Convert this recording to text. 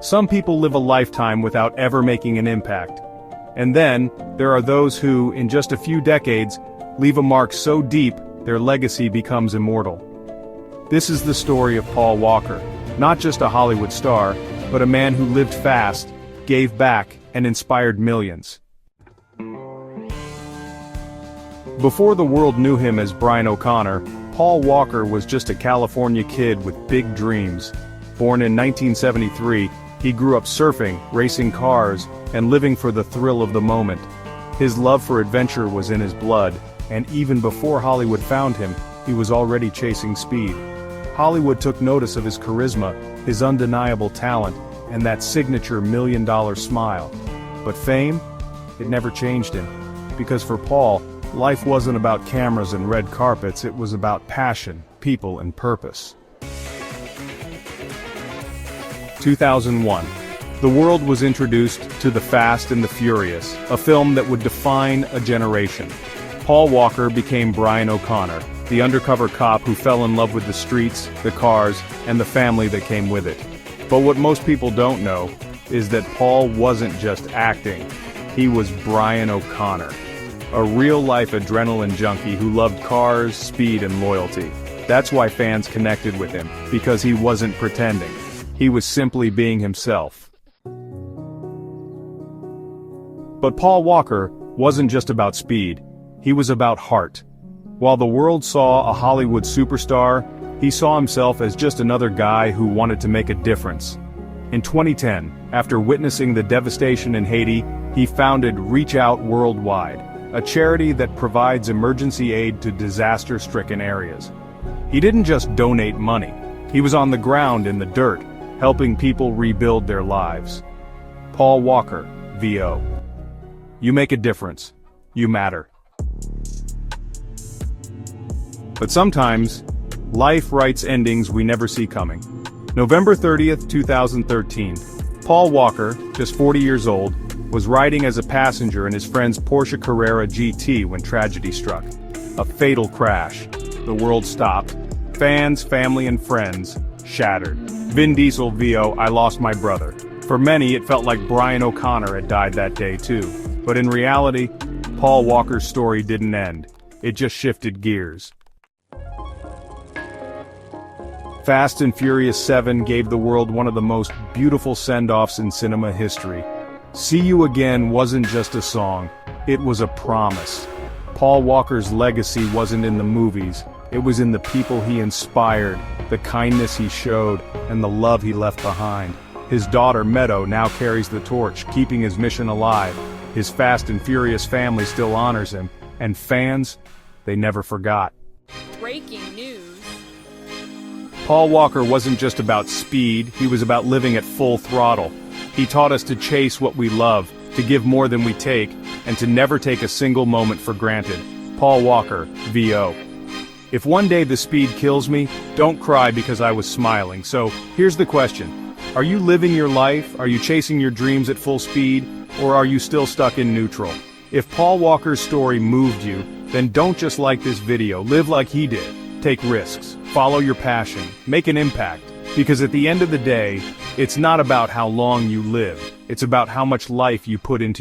Some people live a lifetime without ever making an impact. And then, there are those who, in just a few decades, leave a mark so deep, their legacy becomes immortal. This is the story of Paul Walker, not just a Hollywood star, but a man who lived fast, gave back, and inspired millions. Before the world knew him as Brian O'Connor, Paul Walker was just a California kid with big dreams. Born in 1973, he grew up surfing, racing cars, and living for the thrill of the moment. His love for adventure was in his blood, and even before Hollywood found him, he was already chasing speed. Hollywood took notice of his charisma, his undeniable talent, and that signature million-dollar smile. But fame? It never changed him. Because for Paul, life wasn't about cameras and red carpets, it was about passion, people, and purpose. 2001. The world was introduced to The Fast and the Furious, a film that would define a generation. Paul Walker became Brian O'Connor, the undercover cop who fell in love with the streets, the cars, and the family that came with it. But what most people don't know is that Paul wasn't just acting. He was Brian O'Connor, a real-life adrenaline junkie who loved cars, speed, and loyalty. That's why fans connected with him, because he wasn't pretending. He was simply being himself. But Paul Walker wasn't just about speed. He was about heart. While the world saw a Hollywood superstar, he saw himself as just another guy who wanted to make a difference. In 2010, after witnessing the devastation in Haiti, he founded Reach Out Worldwide, a charity that provides emergency aid to disaster-stricken areas. He didn't just donate money. He was on the ground in the dirt, helping people rebuild their lives. Paul Walker, VO. You make a difference. You matter. But sometimes, life writes endings we never see coming. November 30th, 2013. Paul Walker, just 40 years old, was riding as a passenger in his friend's Porsche Carrera GT when tragedy struck. A fatal crash. The world stopped. Fans, family, and friends shattered. Vin Diesel VO, I lost my brother. For many, it felt like Brian O'Connor had died that day too. But in reality, Paul Walker's story didn't end. It just shifted gears. Fast and Furious 7 gave the world one of the most beautiful send-offs in cinema history. See You Again wasn't just a song, it was a promise. Paul Walker's legacy wasn't in the movies, it was in the people he inspired, the kindness he showed, and the love he left behind. His daughter Meadow now carries the torch, keeping his mission alive. His Fast and Furious family still honors him, and fans, they never forgot. Breaking news. Paul Walker wasn't just about speed, he was about living at full throttle. He taught us to chase what we love, to give more than we take, and to never take a single moment for granted. Paul Walker, VO. If one day the speed kills me, don't cry because I was smiling. So, here's the question. Are you living your life? Are you chasing your dreams at full speed? Or are you still stuck in neutral? If Paul Walker's story moved you, then don't just like this video, live like he did. Take risks, follow your passion, make an impact. Because at the end of the day, it's not about how long you live, it's about how much life you put into your